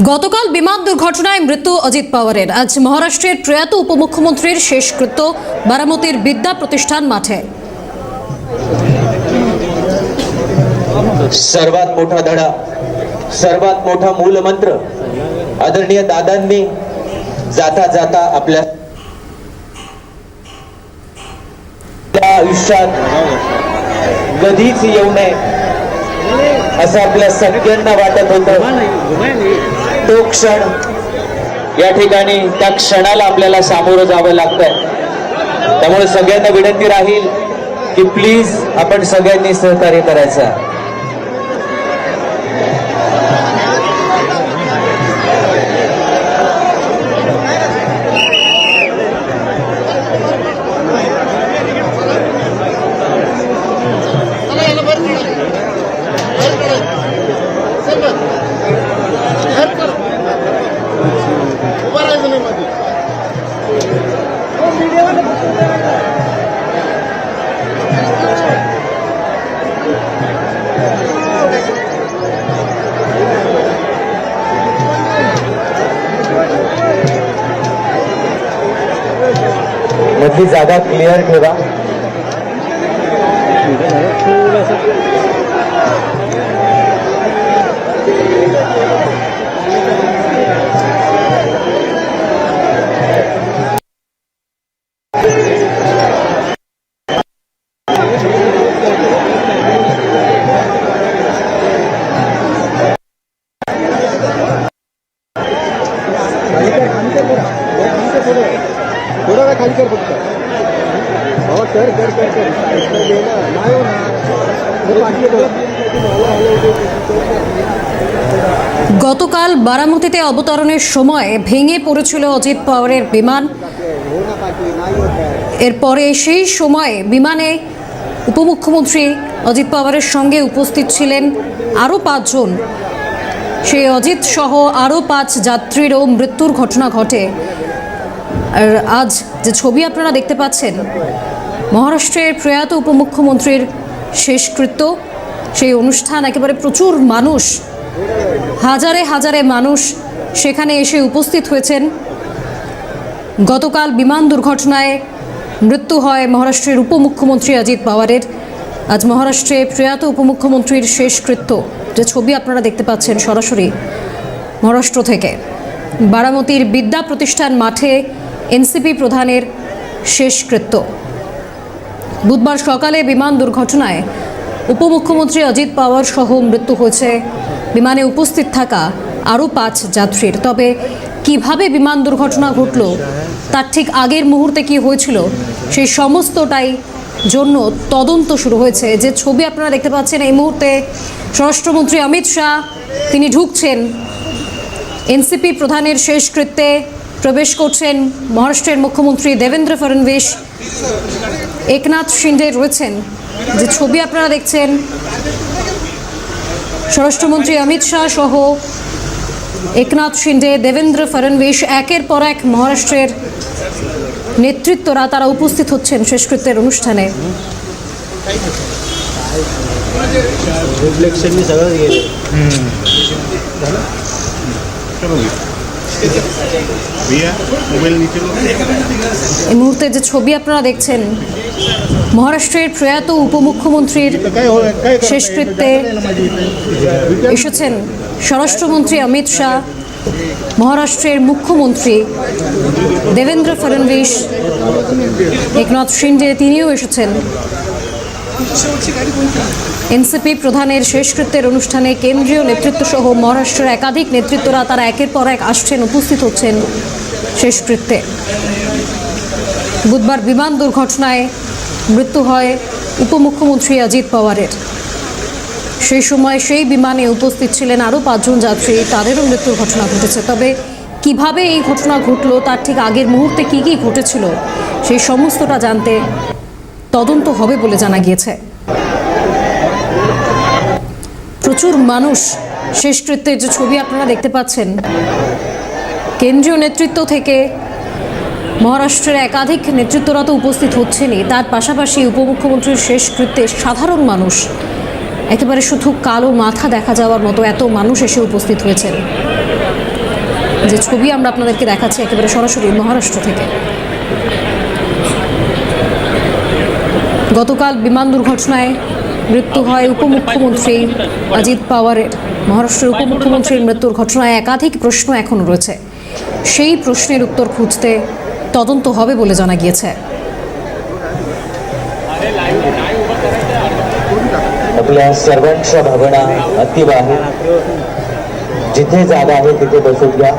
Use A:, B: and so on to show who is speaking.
A: গতকাল বিমান দুর্ঘটনায় মৃত্যু অজিত পাওয়ারের। আজ মহারাষ্ট্রের প্রয়াত উপমুখ্যমন্ত্রীর শেষকৃত্য বারামতির বিদ্যা প্রতিষ্ঠান মাঠে।
B: सर्वात मोठा धडा, सर्वात मोठा मूलमंत्र आदरणीय दादांनी जाता जाता आपल्या आयुष्यात कधीच येऊ नये असं आपल्या सगळ्यांना वाटत होतं। तो क्षण या ठिकाणी त्या क्षणाला आपल्याला सामोरं जावं लागतंय। त्यामुळे सगळ्यांना विनंती राहील की प्लीज आपण सगळ्यांनी सहकार्य करायचं। मधली जागा क्लिअर ठेवा।
C: थोड़ा खाली कर फक्त कर कर कर कर नाही
A: গতকাল বারামতিতে অবতরণের সময় ভেঙে পড়েছিল অজিত পাওয়ারের বিমান। এরপরে সেই সময় বিমানে উপমুখ্যমন্ত্রী অজিত পাওয়ারের সঙ্গে উপস্থিত ছিলেন আরও 5 জন। সেই অজিত সহ আরও 5 যাত্রীরও মৃত্যুর ঘটনা ঘটে। আর আজ যে ছবি আপনারা দেখতে পাচ্ছেন, মহারাষ্ট্রের প্রয়াত উপমুখ্যমন্ত্রীর শেষকৃত্য, সেই অনুষ্ঠান, একেবারে প্রচুর মানুষ, হাজারে হাজারে মানুষ সেখানে এসে উপস্থিত হয়েছেন। গতকাল বিমান দুর্ঘটনায় মৃত্যু হয় মহারাষ্ট্রের উপমুখ্যমন্ত্রী অজিত পাওয়ারের। আজ মহারাষ্ট্রে প্রয়াত উপমুখ্যমন্ত্রীর শেষকৃত্য, যে ছবি আপনারা দেখতে পাচ্ছেন সরাসরি মহারাষ্ট্র থেকে, বারামতির বিদ্যা প্রতিষ্ঠান মাঠে এনসিপি প্রধানের শেষকৃত্য। বুধবার সকালে বিমান দুর্ঘটনায় উপমুখ্যমন্ত্রী অজিত পাওয়ার সহ মৃত্যু হয়েছে বিমানে উপস্থিত থাকা আরও 5 যাত্রীর। তবে কিভাবে বিমান দুর্ঘটনা ঘটল, তার ঠিক আগের মুহূর্তে কি হয়েছিল, সেই সমস্তটাই জন্য তদন্ত শুরু হয়েছে। যে ছবি আপনারা দেখতে পাচ্ছেন, এই মুহূর্তে স্বরাষ্ট্রমন্ত্রী অমিত শাহ তিনি ঢুকছেন। এনসিপি প্রধানের শেষকৃত্যে প্রবেশ করছেন মহারাষ্ট্রের মুখ্যমন্ত্রী দেবেন্দ্র ফডনভিস, একনাথ শিন্ডে রয়েছেন। যে ছবি আপনারা দেখছেন, স্বরাষ্ট্রমন্ত্রী অমিত শাহ সহ একনাথ শিন্ডে, দেবেন্দ্র ফডনভিস, একের পর এক মহারাষ্ট্রের নেতৃত্বরা তারা উপস্থিত হচ্ছেন শেষকৃত্যের অনুষ্ঠানে। এই মুহূর্তে যে ছবি আপনারা দেখছেন, মহারাষ্ট্রের প্রয়াত উপমুখ্যমন্ত্রীর শেষকৃত্যে এসেছেন স্বরাষ্ট্রমন্ত্রী অমিত শাহ, মহারাষ্ট্রের মুখ্যমন্ত্রী দেবেন্দ্র ফডনভিস, একনাথ শিন্ডে তিনিও এসেছেন। এনসিপি প্রধানের শেষকৃত্যের অনুষ্ঠানে কেন্দ্রীয় নেতৃত্ব সহ মহারাষ্ট্রের একাধিক নেতৃত্বরা তারা একের পর এক আসছেন, উপস্থিত হচ্ছেন শেষকৃত্যে। বুধবার বিমান দুর্ঘটনায় মৃত্যু হয় উপমুখ্যমন্ত্রী অজিত পাওয়ারের। সেই সময় সেই বিমানে উপস্থিত ছিলেন আরও 5 জন যাত্রী, তাদেরও মৃত্যুর ঘটনা ঘটেছে। তবে কিভাবে এই ঘটনা ঘটল, তার ঠিক আগের মুহূর্তে কি কি ঘটেছিল, সেই সমস্তটা জানতে তদন্ত হবে বলে জানা গিয়েছে। প্রচুর মানুষ শেষকৃত্যের যে ছবি আপনারা দেখতে পাচ্ছেন, কেন্দ্রীয় নেতৃত্ব থেকে মহারাষ্ট্রের একাধিক নেতৃত্বরা তো উপস্থিত হচ্ছেনই, তার পাশাপাশি উপমুখ্যমন্ত্রীর শেষকৃত্যে সাধারণ মানুষ, একেবারে শুধু কালো মাথা দেখা যাওয়ার মতো এত মানুষ এসে উপস্থিত হয়েছেন। যে ছবি আমরা আপনাদেরকে দেখাচ্ছি একেবারে সরাসরি মহারাষ্ট্র থেকে। গতকাল বিমান দুর্ঘটনায় মৃত্যু হয় উপমুখ্যমন্ত্রী অজিত পাওয়ারের। মহারাষ্ট্রের উপমুখ্যমন্ত্রীর মৃত্যুর ঘটনায় একাধিক প্রশ্ন এখনও রয়েছে। সেই প্রশ্নের উত্তর খুঁজতে তদন্ত হবে বলে জানা গিয়েছে।
B: आपल्या सर्वांच्या भावना अतिव आहेत. जिथे जागा आहे तिथे बसून घ्या.